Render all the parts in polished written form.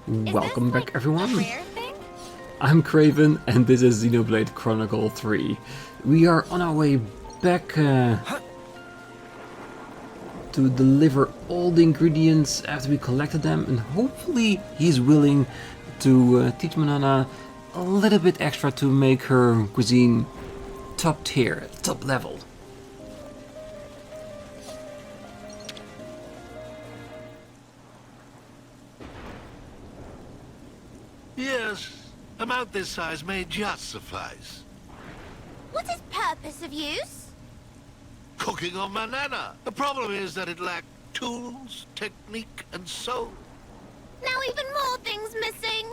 Welcome back, everyone. Rare thing? I'm Craven, and this is Xenoblade Chronicles 3. We are on our way back to deliver all the ingredients after we collected them, and hopefully he's willing to teach Manana a little bit extra to make her cuisine top tier, top level. Yes, amount this size may just suffice. What is purpose of use? Cooking on Manana. The problem is that it lacked tools, technique, and soul. Now even more things missing.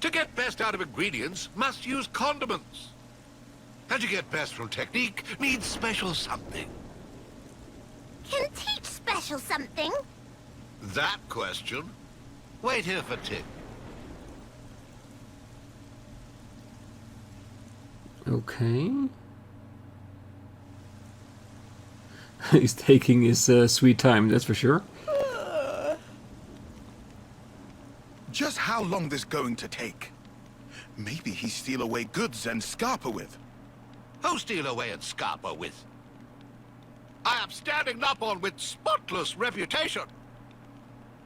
To get best out of ingredients, must use condiments. And to get best from technique, needs special something. Can teach special something? That question? Wait here for Tick. Okay. He's taking his sweet time, that's for sure. Just how long this going to take? Maybe he steal away goods and scarper with. Who steal away and scarper with? I am standing up on with spotless reputation.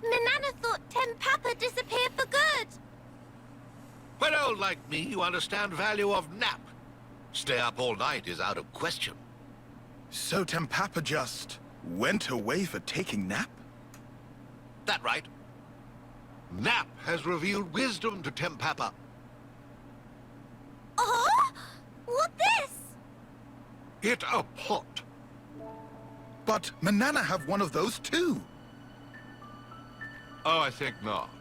Manana thought Papa disappeared for good. When old like me, you understand value of nap. Stay up all night is out of question. So Papa just went away for taking nap? That right? Nap has revealed wisdom to Papa. Oh? What this? It a pot. But Manana have one of those too. Oh, I think not.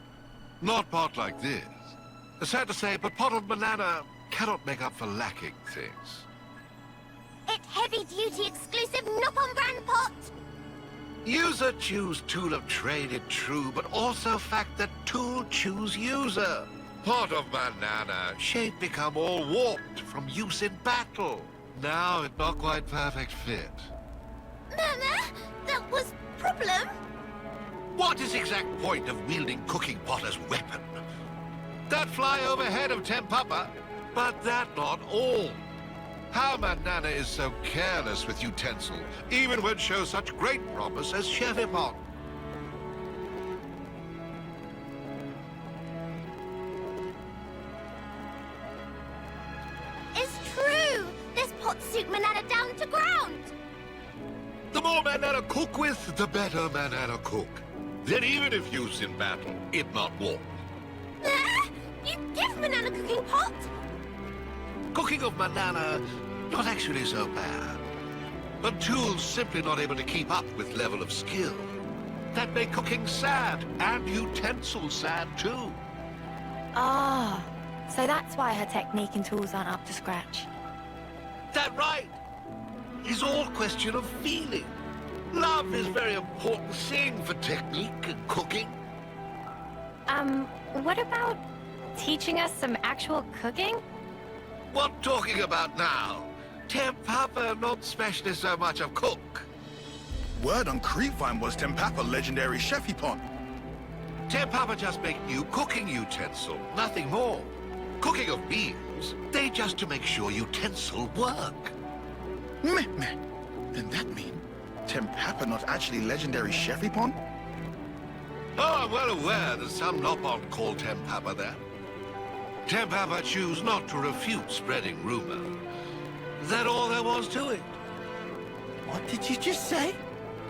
Not pot like this. Sad to say, but pot of Manana cannot make up for lacking things. It heavy-duty exclusive Noppon brand pot. User choose tool of trade, it true, but also fact that tool choose user. Pot of Manana, shape become all warped from use in battle. Now it not quite perfect fit. Mama, that was problem. What is exact point of wielding cooking pot as weapon? That fly overhead of Papa, but that not all. How Manana is so careless with utensil, even when show such great promise as Chevipon. It's true. This pot suit Manana down to ground. The more Manana cook with, the better Manana cook. Then even if used in battle, it not warp. You give Manana cooking pot? Cooking of Manana, not actually so bad. But tools simply not able to keep up with level of skill. That make cooking sad, and utensils sad too. Ah, so that's why her technique and tools aren't up to scratch. That right? It's all question of feeling. Love is very important thing for technique and cooking. What about teaching us some actual cooking? What talking about now? Papa not specially so much of cook. Word on Creepvine was Papa legendary chefipon. Papa just make new cooking utensil, nothing more. Cooking of meals, they just to make sure utensil work. Meh. Then that mean Papa not actually legendary chefipon? Oh, I'm well aware that some Noppon call Papa that. Papa choose not to refute spreading rumor. That all there was to it. What did you just say?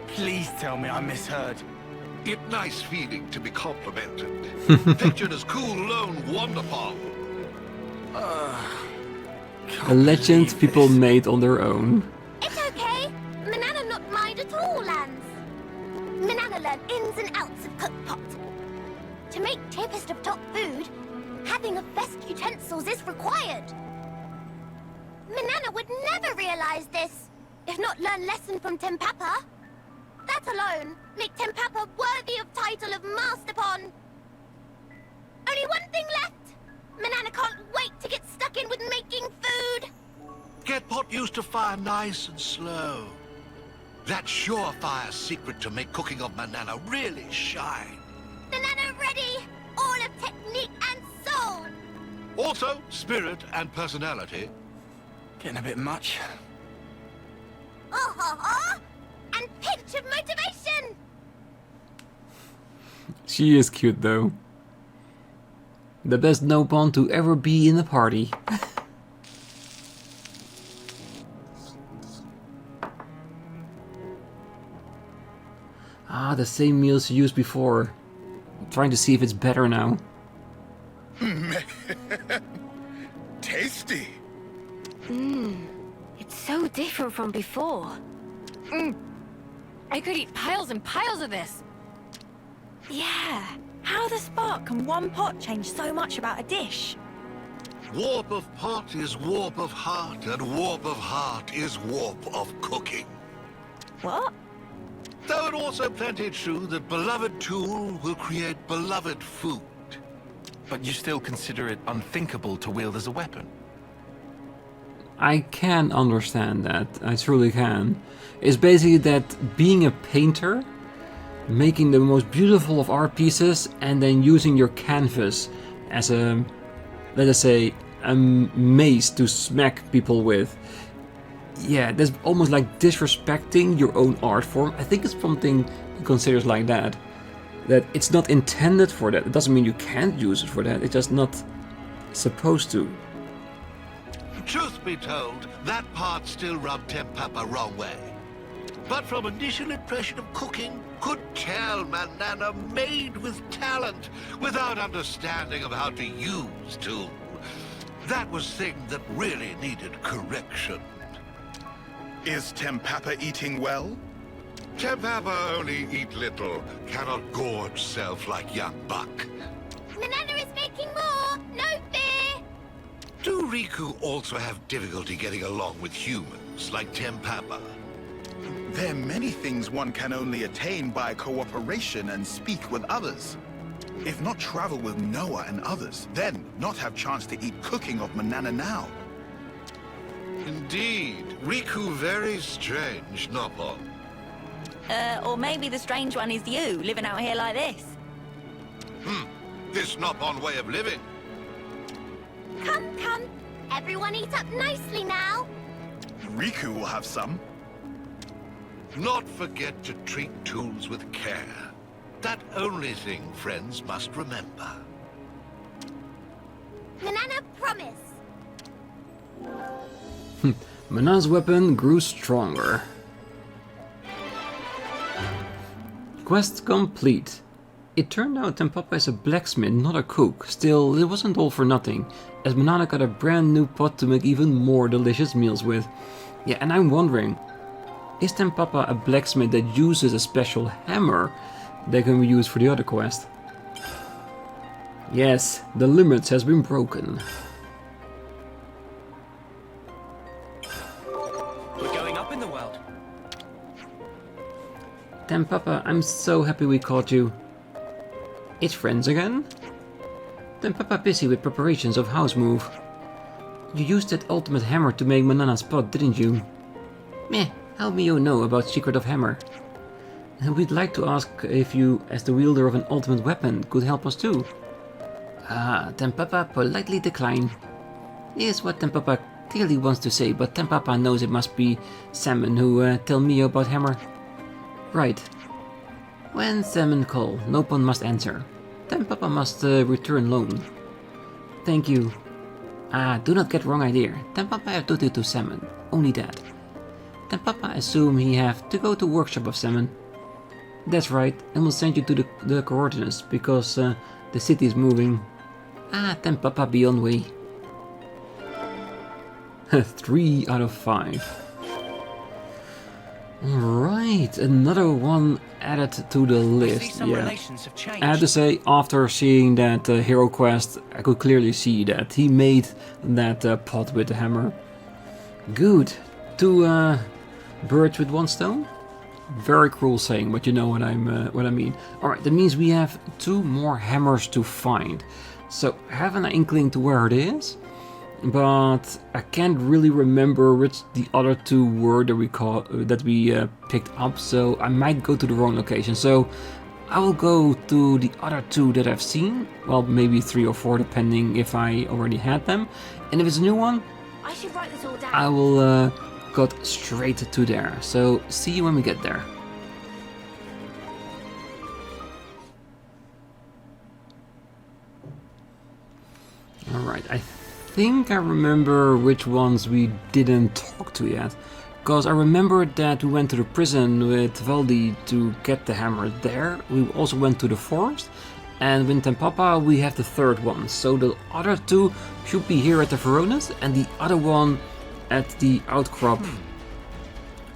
Please tell me I misheard. It nice feeling to be complimented. Pictured as cool lone wonderpon. A legend people made on their own. It's okay. Manana not mind at all, Lanz. Manana learn ins and outs of cookpot. To make tapest of top food, having of best utensils is required. Manana would never realize this, if not learn lesson from Papa. That alone make Papa worthy of title of masterpon. Only one thing left. Manana can't wait to get stuck in with making food. Get pot used to fire nice and slow. That surefire secret to make cooking of Manana really shine. Manana ready. Also, spirit and personality. Getting a bit much. Oh ho ho! And pinch of motivation! She is cute though. The best no-pon to ever be in the party. Ah, the same meals you used before. I'm trying to see if it's better now. Tasty. It's so different from before. I could eat piles and piles of this. Yeah. How the spark can one pot change so much about a dish? Warp of pot is warp of heart, and warp of heart is warp of cooking. What? Though it also plenty true that beloved tool will create beloved food. But you still consider it unthinkable to wield as a weapon? I can understand that, I truly can. It's basically that being a painter, making the most beautiful of art pieces, and then using your canvas as a, let us say, a mace to smack people with. Yeah, that's almost like disrespecting your own art form. I think it's something he considers like that. That it's not intended for that. It doesn't mean you can't use it for that. It's just not supposed to. Truth be told, that part still rubbed Tempapa wrong way. But from initial impression of cooking, could tell Manana made with talent, without understanding of how to use tool. That was thing that really needed correction. Is Tempapa eating well? Tempapa only eat little, cannot gorge self like young buck. Manana is making more! No fear! Do Riku also have difficulty getting along with humans like Tempapa? There are many things one can only attain by cooperation and speak with others. If not travel with Noah and others, then not have chance to eat cooking of Manana now. Indeed, Riku very strange, Noppon. Or maybe the strange one is you, living out here like this. This Noppon way of living. Come, come! Everyone eat up nicely now! Riku will have some. Not forget to treat tools with care. That only thing friends must remember. Manana, promise! Manana's weapon grew stronger. Quest complete. It turned out Tempapa is a blacksmith, not a cook. Still, it wasn't all for nothing, as Manana got a brand new pot to make even more delicious meals with. Yeah, and I'm wondering, is Tempapa a blacksmith that uses a special hammer that can be used for the other quest? Yes, the limits has been broken. We're going up in the world. Tempapa, I'm so happy we caught you. It's friends again? Tempapa busy with preparations of house move. You used that ultimate hammer to make Manana's pot, didn't you? Meh, how me you know about secret of hammer? And we'd like to ask if you, as the wielder of an ultimate weapon, could help us too. Ah, Tempapa politely declined. Here's what Tempapa clearly wants to say, but Tempapa knows it must be Salmon who tell me about hammer. Right. When Salmon call, Noppon must answer. Tempapa must return loan. Thank you. Ah, do not get wrong idea. Tempapa have duty to Salmon. Only that. Tempapa assume he have to go to workshop of Salmon. That's right, and we'll send you to the coordinates, because the city is moving. Ah, Tempapa be on way. 3 out of 5. Right, another one added to the list. Yeah, I have to say, after seeing that hero quest, I could clearly see that he made that pot with the hammer. Good. 2 birds with 1 stone. Very cruel saying, but you know what I mean. All right, that means we have 2 more hammers to find. So I have an inkling to where it is, but I can't really remember which the other 2 were that we picked up. So I might go to the wrong location. So I will go to the other 2 that I've seen. Well, maybe 3 or 4 depending if I already had them. And if it's a new one, I should write this all down. I will go straight to there. So see you when we get there. Alright, I think I remember which ones we didn't talk to yet. Because I remember that we went to the prison with Valdi to get the hammer there. We also went to the forest. And with Tempapa we have the 3rd one. So the other 2 should be here at the Veronas. And the other one at the outcrop.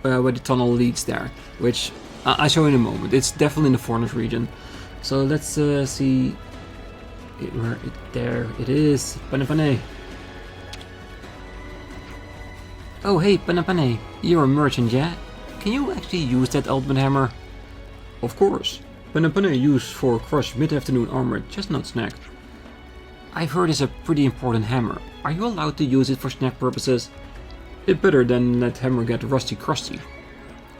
Where the tunnel leads there. Which I'll show you in a moment. It's definitely in the Forest region. So let's see... There it is. Panapane. Oh hey Panapane, you're a merchant, yeah? Can you actually use that ultimate hammer? Of course. Panapane used for crushed mid-afternoon armored chestnut snack. I've heard it's a pretty important hammer. Are you allowed to use it for snack purposes? It better than let hammer get rusty crusty.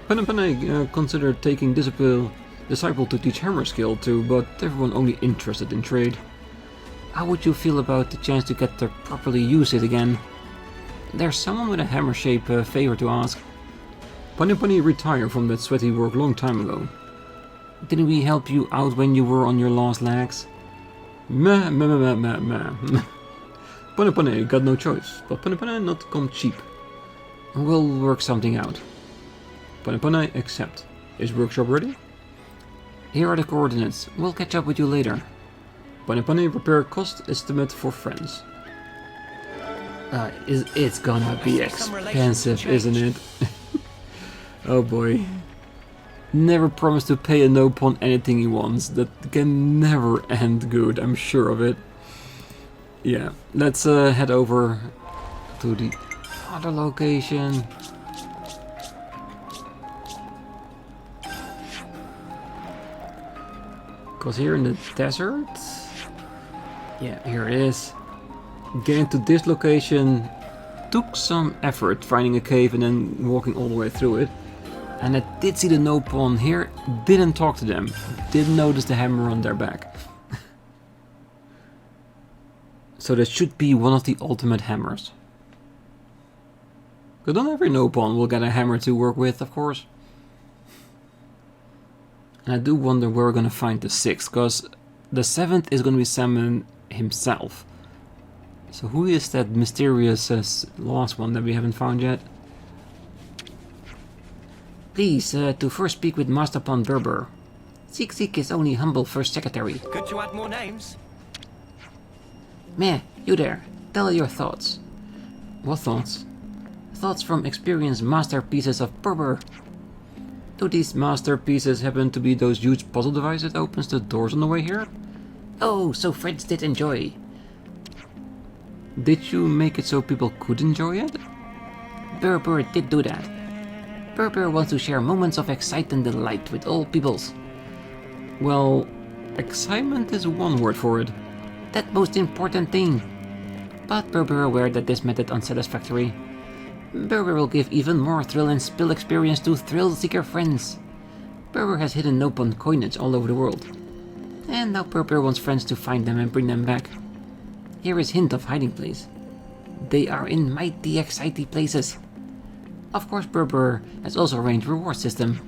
Panapane considered taking disciple to teach hammer skill to, but everyone only interested in trade. How would you feel about the chance to get to properly use it again? There's someone with a hammer shape favor to ask. Panipani retired from that sweaty work long time ago. Didn't we help you out when you were on your last legs? Meh. Panipani got no choice, but Panipani not come cheap. We'll work something out. Panipani accept. Is workshop ready? Here are the coordinates. We'll catch up with you later. Panipani prepare cost estimate for friends. It's gonna be expensive, isn't it? Oh boy. Never promise to pay a no upon anything he wants. That can never end good, I'm sure of it. Yeah, let's head over to the other location. Because here in the desert... Yeah, here it is. Getting to this location took some effort, finding a cave and then walking all the way through it. And I did see the no pawn here, didn't talk to them, didn't notice the hammer on their back. So that should be one of the ultimate hammers. Because not every no pawn will get a hammer to work with, of course. And I do wonder where we're gonna find the 6th, because the 7th is gonna be Salmon himself. So who is that mysterious last one that we haven't found yet? Please, to first speak with Masterpon Berber. Seek is only humble first secretary. Could you add more names? Meh, you there. Tell your thoughts. What thoughts? Thoughts from experienced masterpieces of Berber. Do these masterpieces happen to be those huge puzzle devices that opens the doors on the way here? Oh, so friends did enjoy. Did you make it so people could enjoy it? Berber did do that. Berber wants to share moments of excitement and delight with all peoples. Well, excitement is one word for it. That most important thing. But Berber aware that this method unsatisfactory. Berber will give even more thrill and spill experience to thrill-seeker friends. Berber has hidden Nopon coinage all over the world. And now Berber wants friends to find them and bring them back. Here is hint of hiding place. They are in mighty exciting places. Of course Berber has also arranged reward system.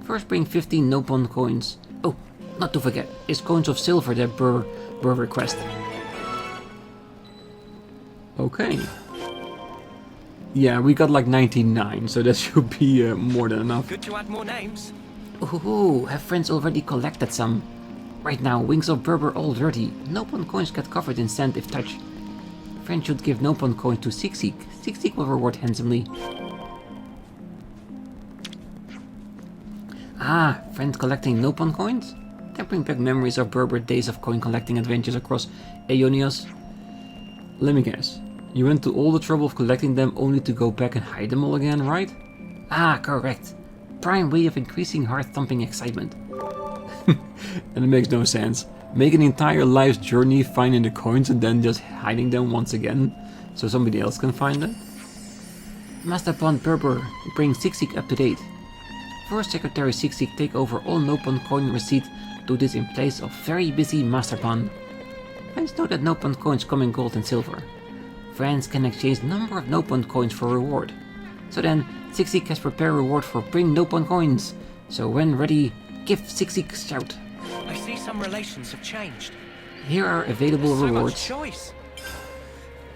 First bring 15 Nopon coins. Oh, not to forget, it's coins of silver that Berber request. Okay. Yeah, we got like 99, so that should be more than enough. Could you add more names? Ooh, have friends already collected some? Right now, wings of Berber all dirty. Nopon coins get covered in sand if touched. Friends should give Nopon coins to Seek. Seek will reward handsomely. Ah, friends collecting Nopon coins? That bring back memories of Berber days of coin collecting adventures across Aionios. Let me guess. You went to all the trouble of collecting them only to go back and hide them all again, right? Ah, correct. Prime way of increasing heart-thumping excitement. And it makes no sense. Make an entire life's journey finding the coins and then just hiding them once again so somebody else can find them? Masterpon Berber brings Seek up to date. First Secretary Sixik take over all Nopon coin receipt, do this in place of very busy masterpon. Friends know that Nopon coins come in gold and silver. Friends can exchange number of Nopon coins for reward. So then, Sixik has prepared reward for bring Nopon coins. So when ready, give Sixik a shout. I see some relations have changed. Here are available So much rewards. choice.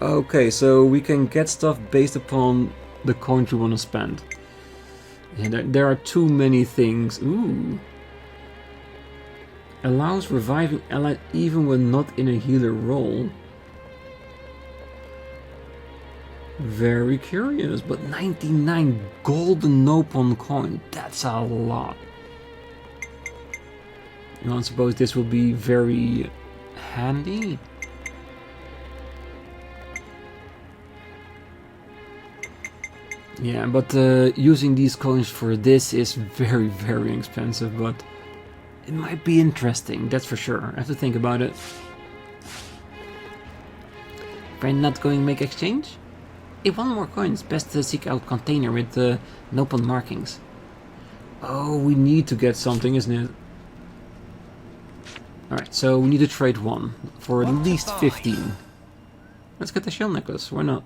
Okay, so we can get stuff based upon the coins we want to spend. Yeah, there are too many things. Ooh. Allows reviving allies even when not in a healer role. Very curious, but 99 golden Nopon coin, that's a lot. I don't suppose this will be very handy. Yeah, but using these coins for this is very, very expensive, but it might be interesting, that's for sure. I have to think about it. Friend not going to make exchange? If one more coins, best to seek out container with the Nopon markings. Oh, we need to get something, isn't it? Alright, so we need to trade one for at least 15. Let's get the shell necklace, why not?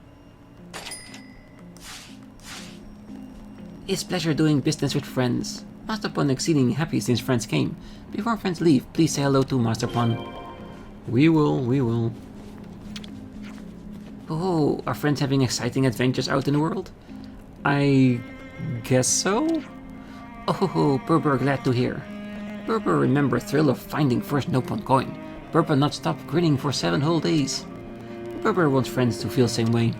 It's pleasure doing business with friends. Masterpon exceedingly happy since friends came. Before friends leave, please say hello to Masterpon. We will, we will. Oh, are friends having exciting adventures out in the world? I guess so? Oh, Berber glad to hear. Berber remember thrill of finding first Nopon coin. Berber not stop grinning for 7 whole days. Berber wants friends to feel same way.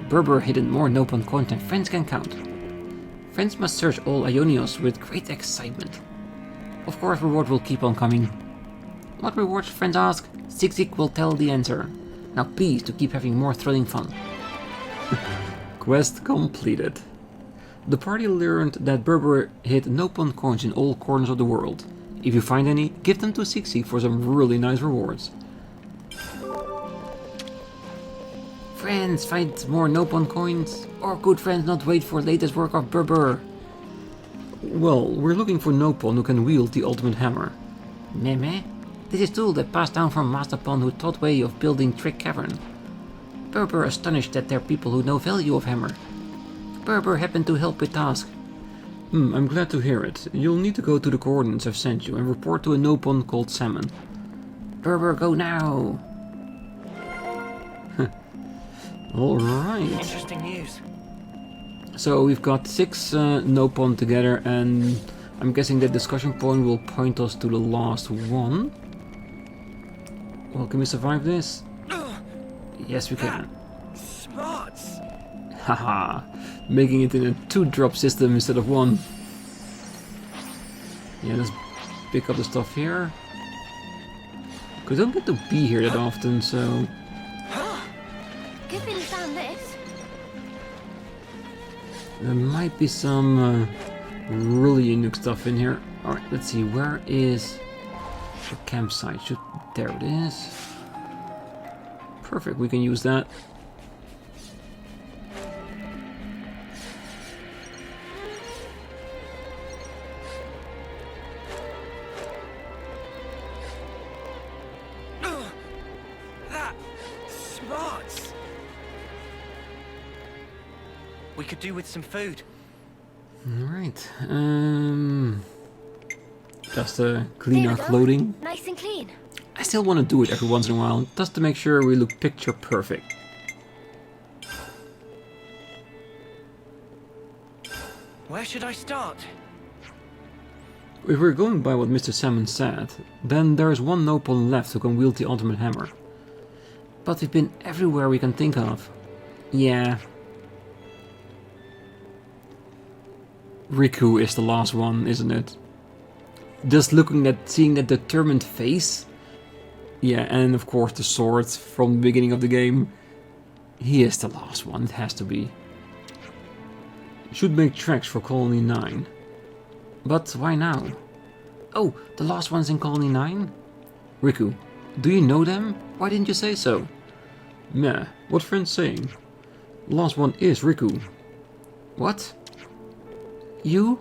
Berber hidden more Nopon coin than friends can count. Friends must search all Aionios with great excitement. Of course, reward will keep on coming. What rewards friends ask? Sixik will tell the answer. Now please to keep having more thrilling fun. Quest completed. The party learned that Berber hid Nopon coins in all corners of the world. If you find any, give them to Sixik for some really nice rewards. Friends, find more Nopon coins? Or could friends not wait for latest work of Berber? Well, we're looking for Nopon who can wield the ultimate hammer. Meme? This is tool that passed down from Masterpon who taught way of building Trick Cavern. Berber astonished that there are people who know value of hammer. Berber happened to help with task. I'm glad to hear it. You'll need to go to the coordinates I've sent you and report to a Nopon called Salmon. Berber, go now! Alright. Interesting news. So we've got 6 Nopon together, and I'm guessing that discussion point will point us to the last one. Well, can we survive this? Yes, we can. Smarts. Haha, making it in a 2-drop system instead of 1. Yeah, let's pick up the stuff here. We don't get to be here that often, so... Good thing you found this. There might be some really unique stuff in here. Alright, let's see, where is the campsite? There it is. Perfect, we can use that. That smarts. We could do with some food. Alright, just clean There our we go. clothing. Nice and clean. I still want to do it every once in a while, just to make sure we look picture perfect. Where should I start? If we're going by what Mr. Salmon said, then there's one Nopon left who can wield the ultimate hammer. But we've been everywhere we can think of. Yeah. Riku is the last one, isn't it? Just looking at, seeing that determined face. Yeah, and of course the sword from the beginning of the game. He is the last one, it has to be. Should make tracks for Colony 9. But why now? Oh, the last one's in Colony 9? Riku, do you know them? Why didn't you say so? Meh, what friend's saying? The last one is Riku. What? You?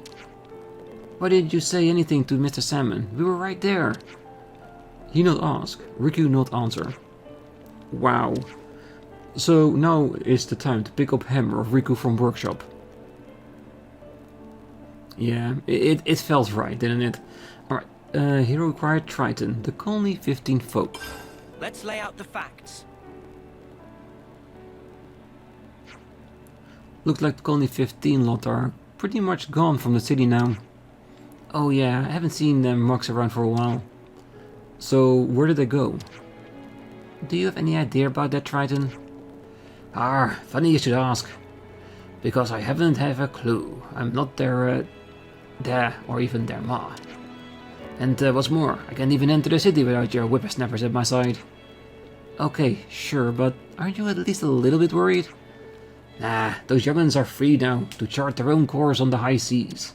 Why didn't you say anything to Mr. Salmon? We were right there. He not ask, Riku not answer. Wow. So now is the time to pick up hammer of Riku from workshop. Yeah, it felt right, didn't it? Alright, hero required Triton, the Colony 15 folk. Let's lay out the facts. Looks like the Colony 15 lot are pretty much gone from the city now. Oh yeah, I haven't seen them mucks around for a while. So, where did they go? Do you have any idea about that, Triton? Funny you should ask. Because I haven't have a clue. I'm not their dad or even their ma. And what's more, I can't even enter the city without your whippersnappers at my side. Okay, sure, but aren't you at least a little bit worried? Nah, those young'uns are free now to chart their own course on the high seas.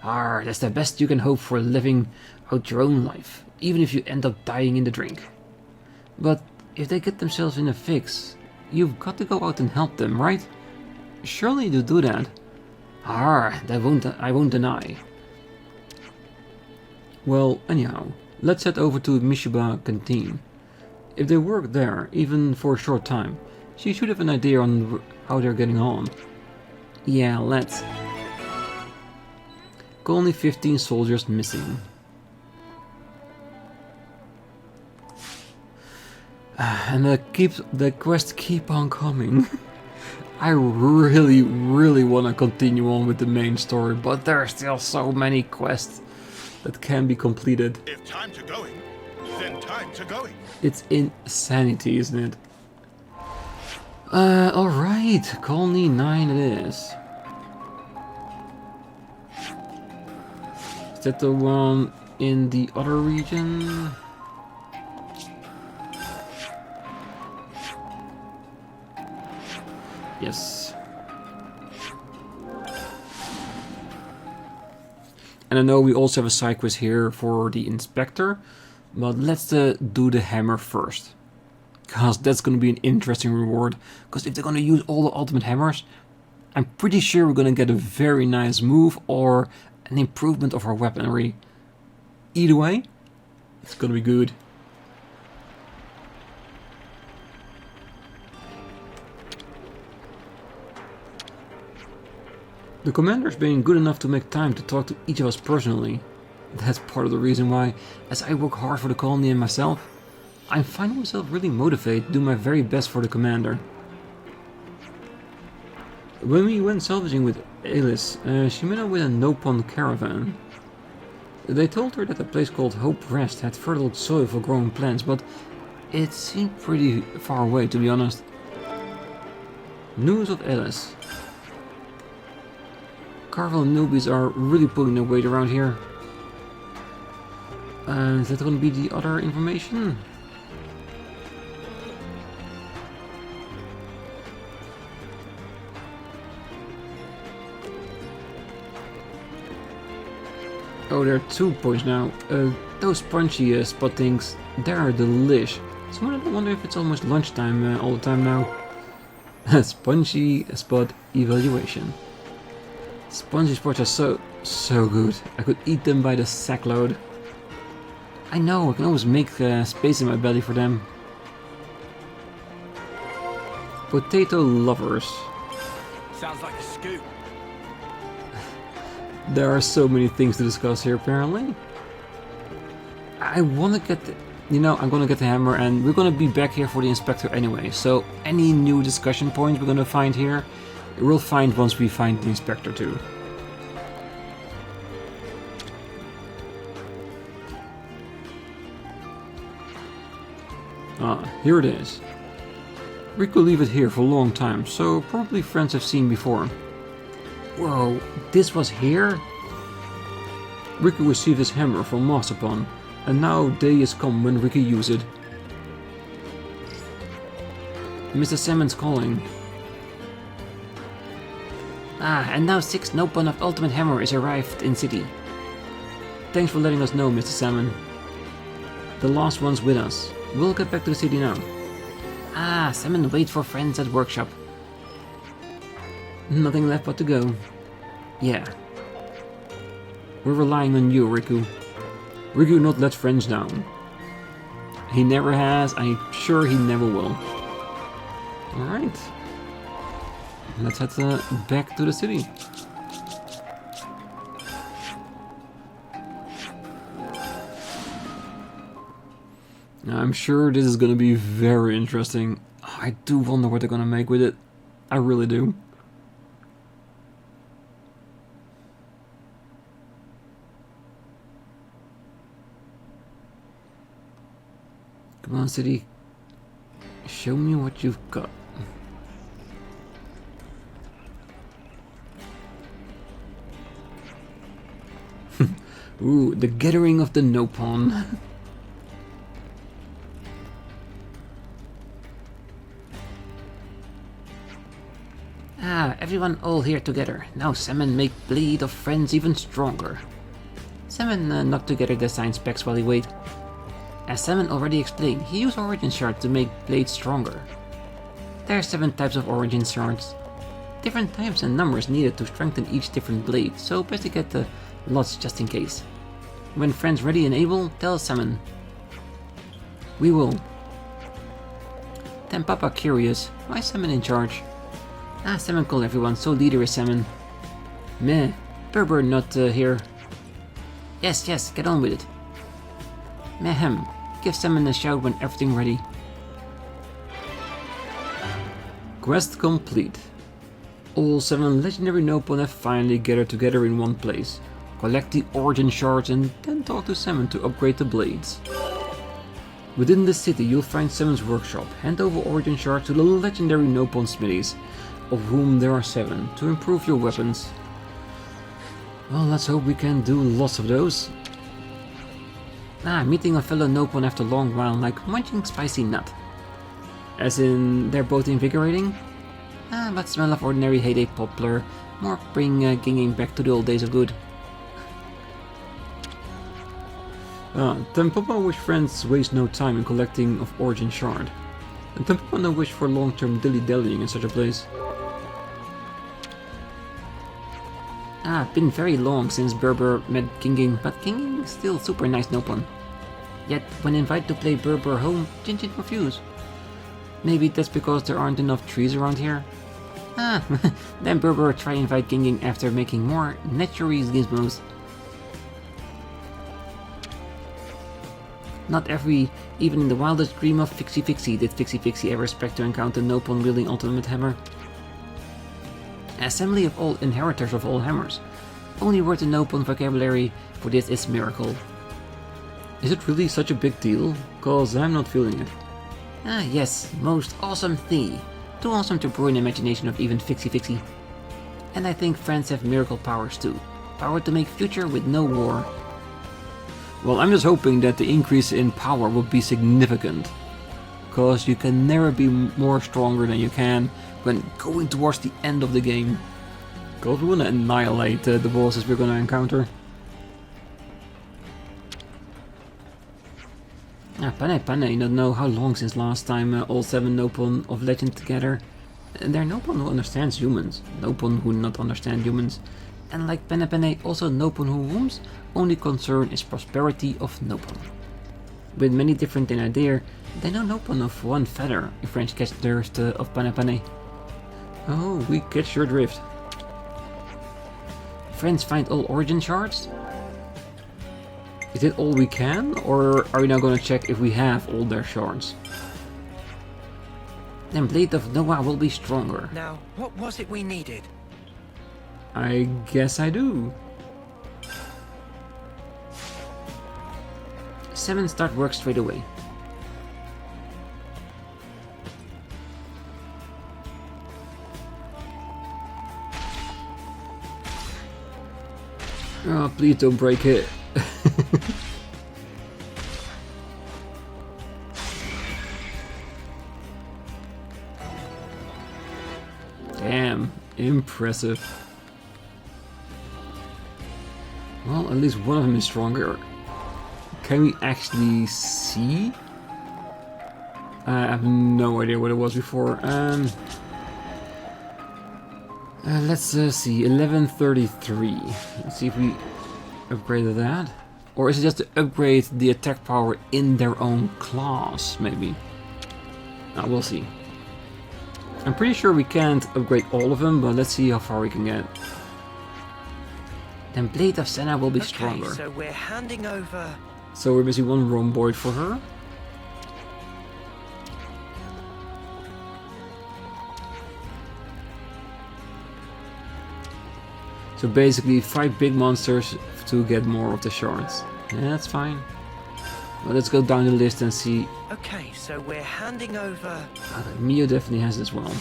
That's the best you can hope for living out your own life, even if you end up dying in the drink. But if they get themselves in a fix, you've got to go out and help them, right? Surely you do that. I won't deny. Well, anyhow, let's head over to Mishiba Canteen. If they work there, even for a short time, she should have an idea on how they're getting on. Yeah, let's. Only 15 soldiers missing. And the quests keep on coming. I really want to continue on with the main story, but there are still so many quests that can be completed. If time to going, then time to going. It's insanity, isn't it? Alright, Colony 9 it is. Is that the one in the other region? Yes. And I know we also have a side quest here for the inspector, but let's do the hammer first. Because that's going to be an interesting reward. Because if they're going to use all the ultimate hammers, I'm pretty sure we're going to get a very nice move or an improvement of our weaponry. Either way, it's going to be good. The commander's being good enough to make time to talk to each of us personally. That's part of the reason why, as I work hard for the colony and myself, I'm finding myself really motivated to do my very best for the commander. When we went salvaging with Alice, she met up with a Nopon caravan. They told her that a place called Hope Rest had fertile soil for growing plants, but it seemed pretty far away, to be honest. News of Alice. Carvel and newbies are really pulling their weight around here. Is that going to be the other information? Oh, there are 2 points now. Those punchy spot things, they are delish. So I wonder if it's almost lunchtime all the time now. Spongy spot evaluation. Spongy spots are so good. I could eat them by the sackload. I know, I can always make space in my belly for them. Potato lovers. Sounds like a scoop. There are so many things to discuss here, apparently. I want to get the... You know, I'm going to get the hammer, and we're going to be back here for the inspector anyway. So, any new discussion points we're going to find here, we'll find once we find the inspector too. Here it is. We could leave it here for a long time, so probably friends have seen before. Whoa, this was here? Riku received his hammer from masterpon, and now day has come when Riku use it. Mr. Salmon's calling. And now 6 Nopon of Ultimate Hammer is arrived in city. Thanks for letting us know, Mr. Salmon. The last one's with us. We'll get back to the city now. Salmon wait for friends at workshop. Nothing left but to go. Yeah. We're relying on you, Riku. Riku not let friends down. He never has, I'm sure he never will. Alright. Let's head back to the city. I'm sure this is gonna be very interesting. I do wonder what they're gonna make with it. I really do. Come on, city. Show me what you've got. Ooh, the gathering of the Nopon. Everyone all here together. Now Salmon make Blade of Friends even stronger. Salmon knocked together the sign specs while he waited. As Salmon already explained, he used Origin Shards to make Blades stronger. There are 7 types of Origin Shards. Different types and numbers needed to strengthen each different blade, so best to get the lots just in case. When friends ready and able, tell Salmon. We will. Then Papa curious, why is Salmon in charge? Salmon call everyone, so leader is Salmon. Meh, Berber not here. Yes, get on with it. Mehem, give Salmon a shout when everything ready. Quest complete. All 7 legendary Nopon have finally gathered together in one place. Collect the Origin Shards and then talk to Salmon to upgrade the blades. Within the city you'll find Salmon's workshop. Hand over Origin Shards to the legendary Nopon smithies, of whom there are 7, to improve your weapons. Well, let's hope we can do lots of those. Meeting a fellow Nopon after a long while, like munching spicy nut. As in, they're both invigorating? But smell of ordinary heyday poplar, more bring Ginging back to the old days of good. Tempapa wish friends waste no time in collecting of Origin Shard. And Tempapa no wish for long-term dilly-dallying in such a place. Been very long since Berber met Ginging, but Ginging is still super nice Nopon. Yet, when invited to play Berber home, Jinjin refuse. Maybe that's because there aren't enough trees around here? Then Berber try invite Ginging after making more natural gizmos. Not every, even in the wildest dream of Fixie Fixie, did Fixie Fixie ever expect to encounter Nopon wielding ultimate hammer. Assembly of all inheritors of all hammers. Only word in Nopon vocabulary for this is miracle. Is it really such a big deal? Cause I'm not feeling it. Yes, most awesome thing. Too awesome to ruin imagination of even Fixie Fixie. And I think friends have miracle powers too. Power to make future with no war. Well, I'm just hoping that the increase in power will be significant. Cause you can never be more stronger than you can when going towards the end of the game. Cause we wanna annihilate the bosses we're gonna encounter. Pane, you don't know how long since last time all 7 Nopon of legend together. There are Nopon who understands humans, Nopon who not understand humans. And like Pane, also Nopon whose only concern is prosperity of Nopon. With many different in idea, they know Nopon of one feather, if French catch the drift of Pane. Oh, we catch your drift. Friends find all Origin Shards? Is it all we can, or are we now gonna check if we have all their shards? Then Blade of Noah will be stronger. Now, what was it we needed? I guess I do. 7 start work straight away. Oh, please don't break it. Damn, impressive. Well, at least one of them is stronger. Can we actually see? I have no idea what it was before. Let's see, 1133. Let's see if we upgraded that? Or is it just to upgrade the attack power in their own class, maybe? We'll see. I'm pretty sure we can't upgrade all of them, but let's see how far we can get. Then Blade of Sena will be stronger. So we're handing over... So we're missing one rhomboid for her. So basically 5 big monsters to get more of the shards. Yeah, that's fine. Well, let's go down the list and see. Okay, so we're handing over... Mio definitely has as well.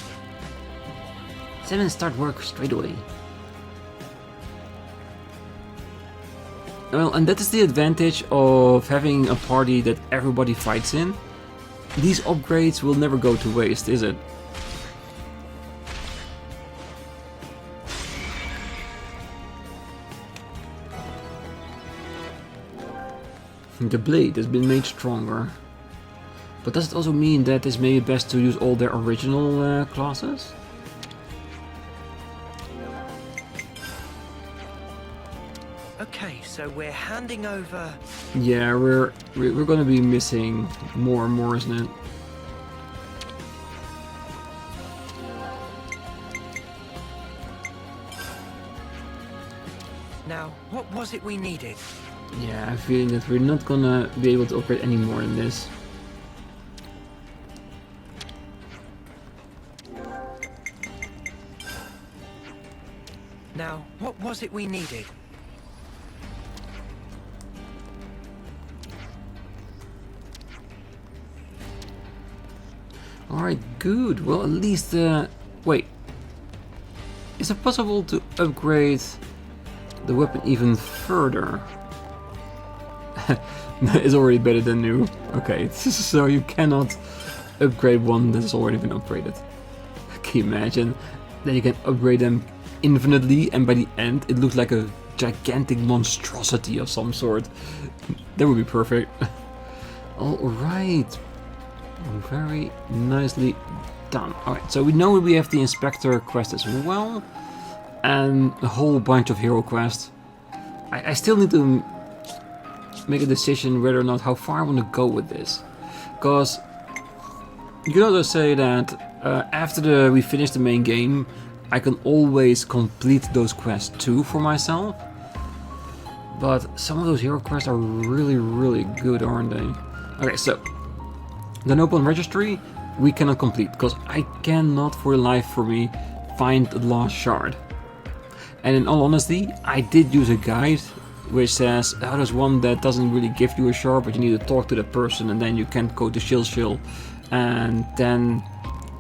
7 start work straight away. Well, and that is the advantage of having a party that everybody fights in. These upgrades will never go to waste, is it? The blade has been made stronger. But does it also mean that it's maybe best to use all their original classes? Okay, so we're handing over... Yeah, we're gonna be missing more and more, isn't it? Now, what was it we needed? Yeah, I have a feeling that we're not gonna be able to upgrade any more than this. Now, what was it we needed? Alright, good. Well, at least, wait. Is it possible to upgrade the weapon even further? It's already better than new. Okay, so you cannot upgrade one that has already been upgraded. Can you imagine? Then you can upgrade them infinitely, and by the end it looks like a gigantic monstrosity of some sort. That would be perfect. Alright. Very nicely done. Alright, so we know we have the Inspector quest as well, and a whole bunch of hero quests. I still need to make a decision whether or not how far I want to go with this, because you can also say that after we finish the main game, I can always complete those quests too for myself. But some of those hero quests are really good, aren't they? Okay, so the Nopon Registry we cannot complete because I cannot for the life for me find the last shard. And in all honesty, I did use a guide which says, oh, there's one that doesn't really give you a shard, but you need to talk to the person, and then you can't go to Shil and then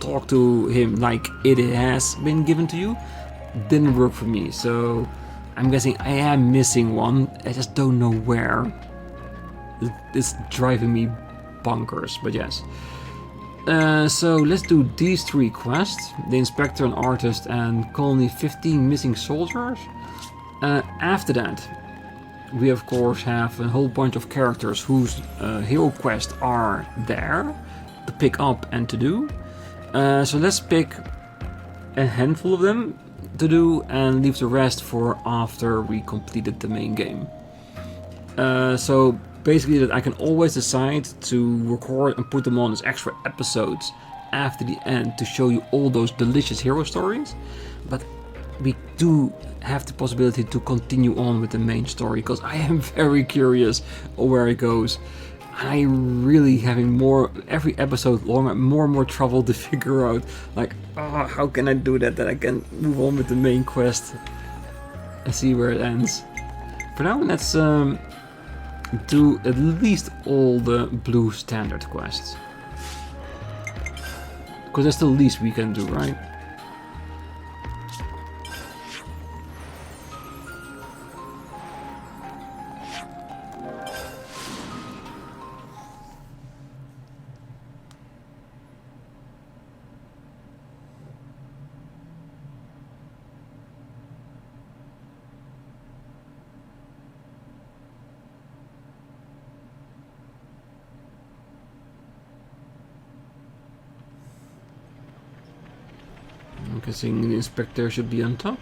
talk to him like it has been given to you. Didn't work for me, so I'm guessing I am missing one. I just don't know where. It's driving me bonkers, but yes. So let's do these 3 quests: the Inspector and Artist and Colony 15 Missing Soldiers. After that, we of course have a whole bunch of characters whose hero quests are there to pick up and to do. So let's pick a handful of them to do and leave the rest for after we completed the main game. So basically that I can always decide to record and put them on as extra episodes after the end to show you all those delicious hero stories, but we do have the possibility to continue on with the main story because I am very curious where it goes. I'm really having every episode longer, more and more trouble to figure out, like, how can I do that I can move on with the main quest and see where it ends. For now, let's do at least all the blue standard quests, because that's the least we can do, right? I'm guessing the Inspector should be on top.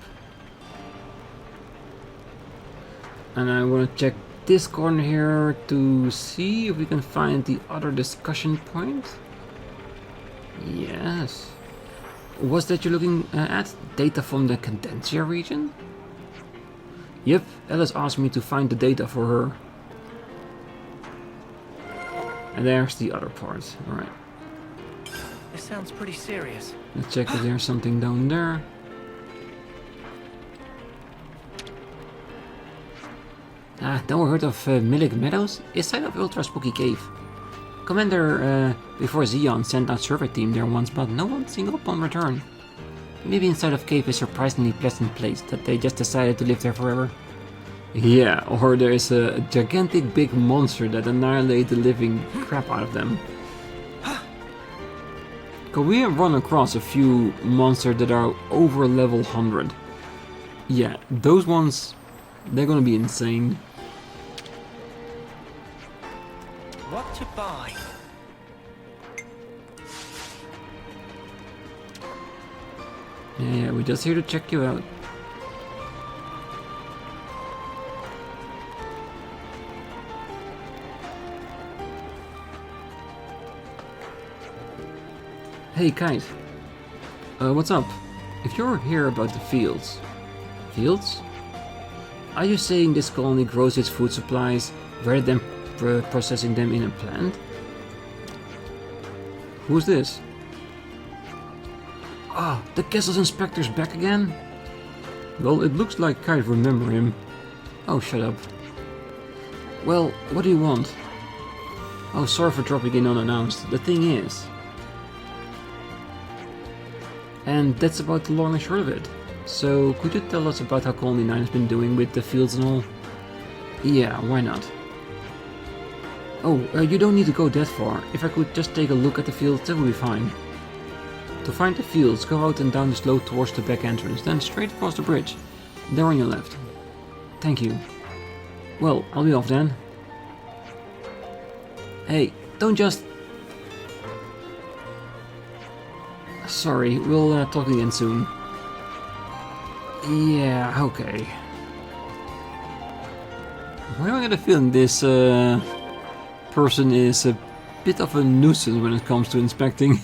And I want to check this corner here to see if we can find the other discussion point. Yes. Was that you're looking at? Data from the Cadentia region? Yep, Alice asked me to find the data for her. And there's the other part. Alright. This sounds pretty serious. Let's check if there's something down there. Don't heard of Milik Meadows? It's side of Ultra Spooky Cave. Commander before Xeon sent out survey team there once, but no one singled upon return. Maybe inside of cave is a surprisingly pleasant place that they just decided to live there forever. Yeah, or there is a gigantic big monster that annihilates the living crap out of them. Cause we have run across a few monsters that are over level 100. Yeah, those ones, they're gonna be insane. What to buy? Yeah, we're just here to check you out. Hey, Kite. What's up? If you're here about the fields... Fields? Are you saying this colony grows its food supplies rather than processing them in a plant? Who's this? Ah, the castle's inspector's back again? Well, it looks like Kite remember him. Oh, shut up. Well, what do you want? Oh, sorry for dropping in unannounced. The thing is... And that's about the long and short of it. So, could you tell us about how Colony 9 has been doing with the fields and all? Yeah, why not? Oh, you don't need to go that far. If I could just take a look at the fields, that would be fine. To find the fields, go out and down the slope towards the back entrance, then straight across the bridge. There on your left. Thank you. Well, I'll be off then. Hey, don't just... Sorry, we'll talk again soon. Yeah, okay. Why do I get a feeling this person is a bit of a nuisance when it comes to inspecting?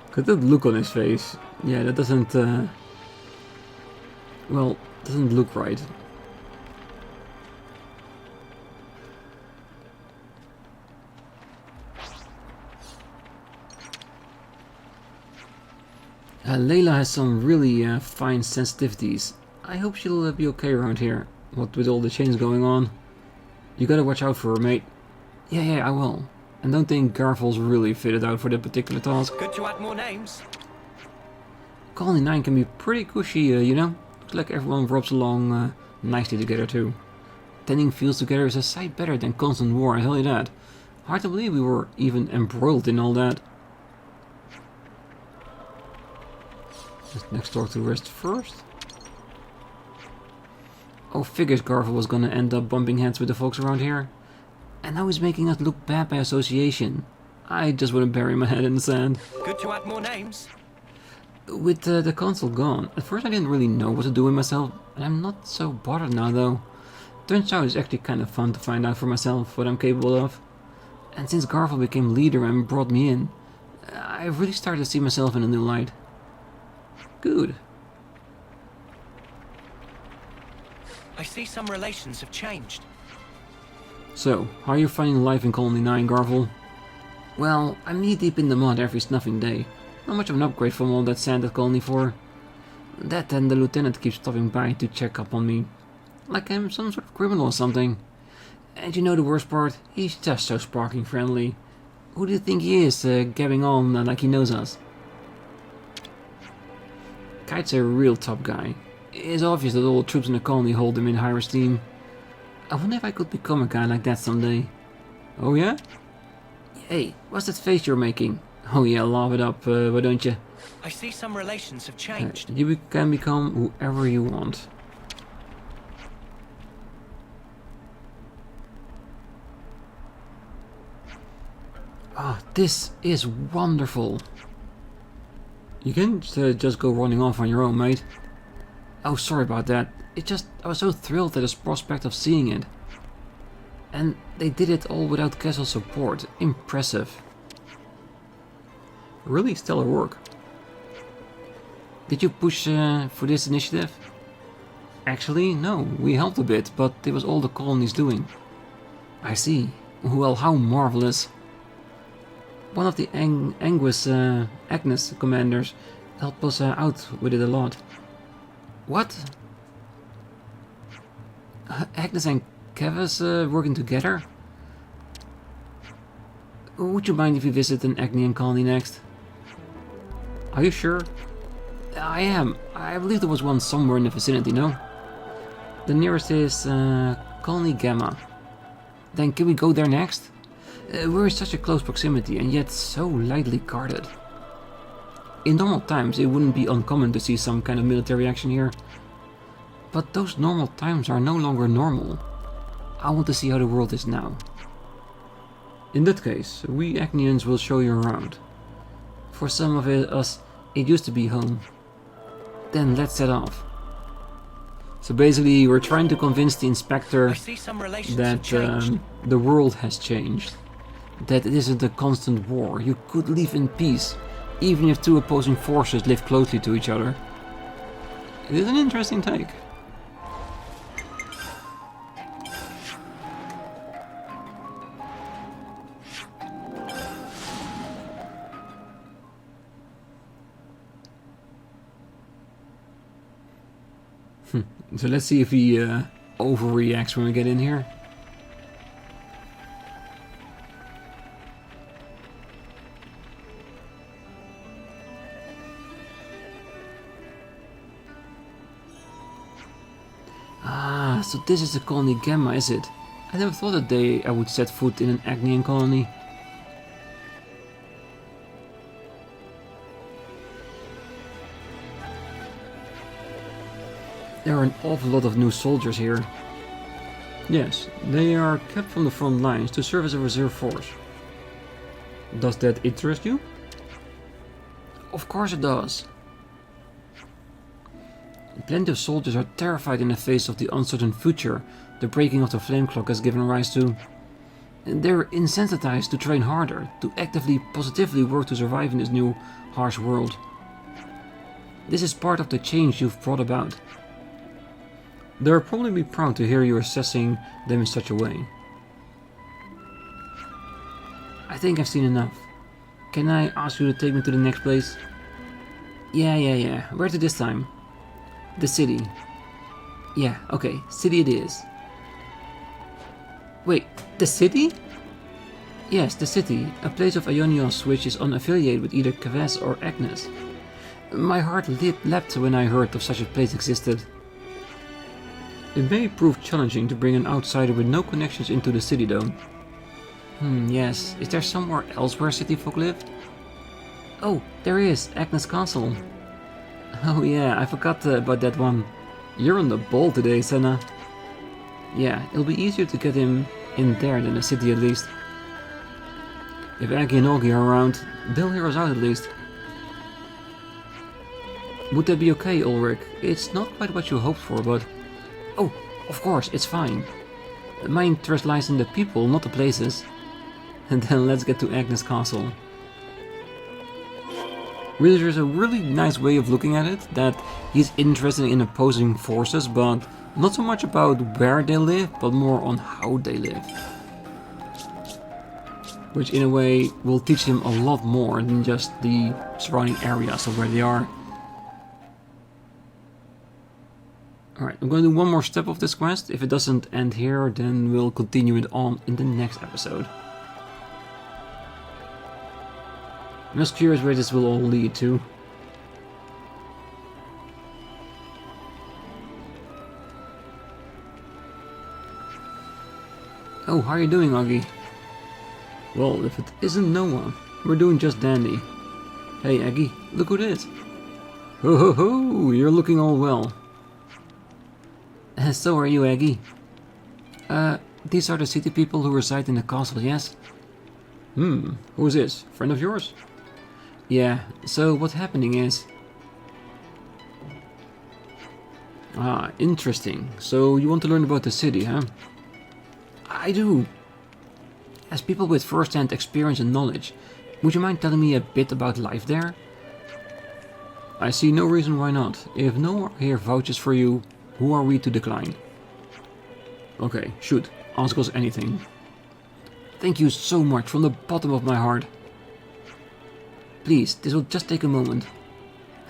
Look at that look on his face. Yeah, that doesn't... well, doesn't look right. Layla has some really fine sensitivities. I hope she'll be okay around here. What with all the change going on. You gotta watch out for her, mate. Yeah, I will. And don't think Garfel's really fitted out for that particular task. Good to add more names. Colony 9 can be pretty cushy, you know. Looks like everyone rubs along nicely together too. Tending fields together is a sight better than constant war, I tell you that. Hard to believe we were even embroiled in all that. Let's talk to Rest first. Oh, figures Garfel was gonna end up bumping heads with the folks around here. And now he's making us look bad by association. I just want to bury my head in the sand. Good to add more names. With the console gone, at first I didn't really know what to do with myself, and I'm not so bothered now though. Turns out it's actually kind of fun to find out for myself what I'm capable of. And since Garfel became leader and brought me in, I really started to see myself in a new light. Good. I see some relations have changed. So, how are you finding life in Colony 9, Garfel? Well, I'm knee deep in the mud every snuffing day. Not much of an upgrade from all that sand at Colony 4. That and the lieutenant keeps stopping by to check up on me. Like I'm some sort of criminal or something. And you know the worst part? He's just so sparkling friendly. Who do you think he is, gabbing on like he knows us? Kite's a real top guy. It's obvious that all the troops in the colony hold him in high esteem. I wonder if I could become a guy like that someday. Oh yeah? Hey, what's that face you're making? Oh yeah, laugh it up, why don't you? I see some relations have changed. You can become whoever you want. Ah, this is wonderful. You can just go running off on your own, mate. Oh, sorry about that. I was so thrilled at the prospect of seeing it. And they did it all without castle support. Impressive. Really stellar work. Did you push for this initiative? Actually, no, we helped a bit, but it was all the colonies doing. I see. Well, how marvelous. One of the Agnus commanders helped us out with it a lot. What? Agnus and Kevesi working together? Would you mind if we visit an Agnian colony next? Are you sure? I am. I believe there was one somewhere in the vicinity, no? The nearest is Colony Gamma. Then can we go there next? We're in such a close proximity and yet so lightly guarded. In normal times it wouldn't be uncommon to see some kind of military action here. But those normal times are no longer normal. I want to see how the world is now. In that case, we Agnians will show you around. For some of us, it used to be home. Then let's set off. So basically, we're trying to convince the inspector that the world has changed. That it isn't a constant war. You could live in peace, even if two opposing forces live closely to each other. It is an interesting take. So let's see if he overreacts when we get in here. Ah, so this is the colony Gamma, is it? I never thought that day I would set foot in an Agnian colony. There are an awful lot of new soldiers here. Yes, they are kept from the front lines to serve as a reserve force. Does that interest you? Of course it does. Plenty of soldiers are terrified in the face of the uncertain future the breaking of the flame clock has given rise to. They're insensitized to train harder, to actively, positively work to survive in this new, harsh world. This is part of the change you've brought about. They'll probably be proud to hear you assessing them in such a way. I think I've seen enough. Can I ask you to take me to the next place? Yeah. Where to this time? The city. Yeah, okay, city it is. Wait, the city? Yes, the city, a place of Aionios which is unaffiliated with either Kevesi or Agnus. My heart leapt when I heard of such a place existed. It may prove challenging to bring an outsider with no connections into the city though. Yes. Is there somewhere else where city folk live? Oh, there is, Agnus Castle. Oh yeah, I forgot about that one. You're on the ball today, Sena. Yeah, it'll be easier to get him in there than the city at least. If Aggie and Augie are around, they'll hear us out at least. Would that be okay, Ulrich? It's not quite what you hoped for, but... Oh, of course, it's fine. My interest lies in the people, not the places. And then let's get to Agnus Castle. Really, there's a really nice way of looking at it, that he's interested in opposing forces, but not so much about where they live, but more on how they live. Which in a way will teach him a lot more than just the surrounding areas of where they are. Alright, I'm going to do one more step of this quest. If it doesn't end here, then we'll continue it on in the next episode. I'm just curious where this will all lead to. Oh, how are you doing, Augie? Well, if it isn't Noah, we're doing just dandy. Hey, Aggie, look who it is. Ho ho ho, you're looking all well. So are you, Aggie. These are the city people who reside in the castle, yes? Who's this? Friend of yours? Yeah, so what's happening is... Ah, interesting. So you want to learn about the city, huh? I do. As people with first-hand experience and knowledge, would you mind telling me a bit about life there? I see no reason why not. If no one here vouches for you, who are we to decline? Okay, shoot. Ask us anything. Thank you so much from the bottom of my heart. Please, this will just take a moment.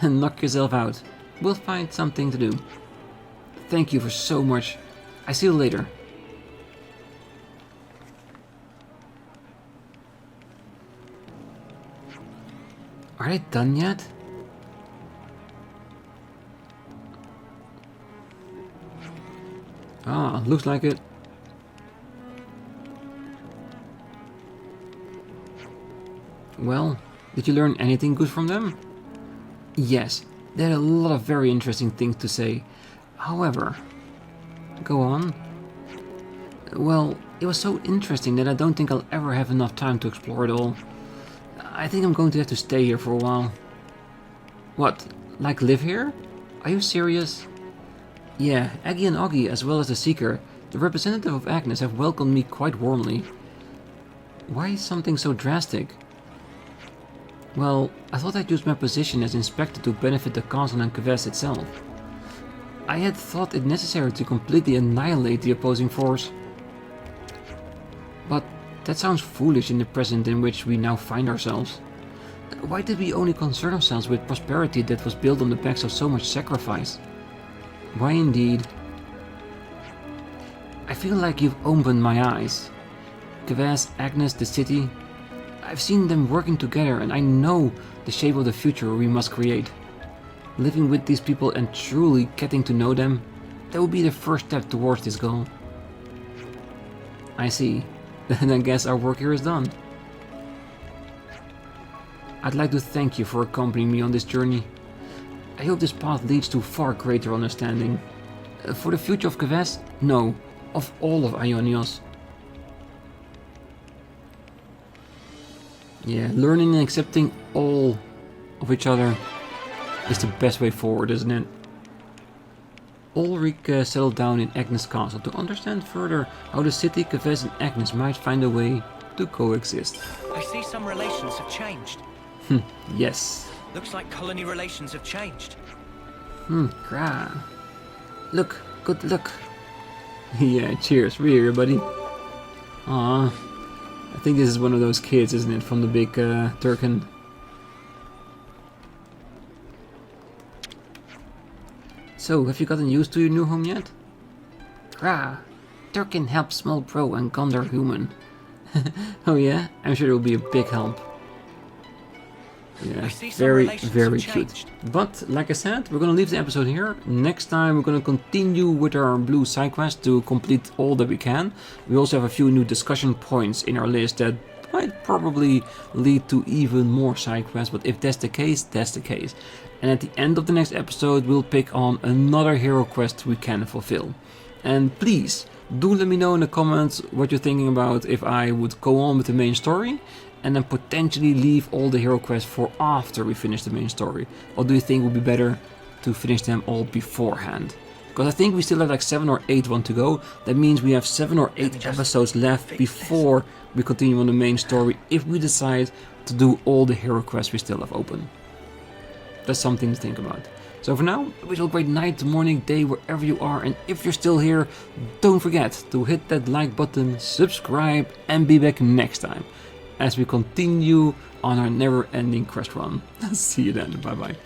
And knock yourself out. We'll find something to do. Thank you for so much. I see you later. Are they done yet? Ah, looks like it. Well, did you learn anything good from them? Yes, they had a lot of very interesting things to say. However, go on. Well, it was so interesting that I don't think I'll ever have enough time to explore it all. I think I'm going to have to stay here for a while. What, like live here? Are you serious? Yeah, Aggie and Oggy, as well as the Seeker, the representative of Agnus, have welcomed me quite warmly. Why something so drastic? Well, I thought I'd use my position as inspector to benefit the castle and Kevesi itself. I had thought it necessary to completely annihilate the opposing force. But that sounds foolish in the present in which we now find ourselves. Why did we only concern ourselves with prosperity that was built on the backs of so much sacrifice? Why indeed? I feel like you've opened my eyes. Keves, Agnus, the city. I've seen them working together and I know the shape of the future we must create. Living with these people and truly getting to know them, that would be the first step towards this goal. I see. Then I guess our work here is done. I'd like to thank you for accompanying me on this journey. I hope this path leads to far greater understanding. For the future of Kevesi? No, of all of Aionios. Yeah, learning and accepting all of each other is the best way forward, isn't it? Ulrich settled down in Agnus Castle to understand further how the city, Keves and Agnus might find a way to coexist. I see some relations have changed. Yes. Looks like colony relations have changed. Gra. Look, good luck. Yeah, cheers. We're here, buddy. Aww. I think this is one of those kids, isn't it? From the big Turken. So, have you gotten used to your new home yet? Gra. Turken helps small bro and Gondar human. Oh yeah? I'm sure it will be a big help. Yeah, very cute. But, like I said, we're gonna leave the episode here. Next time we're gonna continue with our blue side quest to complete all that we can. We also have a few new discussion points in our list that might probably lead to even more side quests, but if that's the case, that's the case. And at the end of the next episode, we'll pick on another hero quest we can fulfill. And please, do let me know in the comments what you're thinking about if I would go on with the main story and then potentially leave all the hero quests for after we finish the main story. Or do you think it would be better to finish them all beforehand? Because I think we still have like 7 or 8 want to go. That means we have 7 or 8 episodes left before we continue on the main story if we decide to do all the hero quests we still have open. That's something to think about. So for now, I wish you a great night, morning, day, wherever you are. And if you're still here, don't forget to hit that like button, subscribe, and be back next time as we continue on our never-ending quest run. See you then. Bye-bye.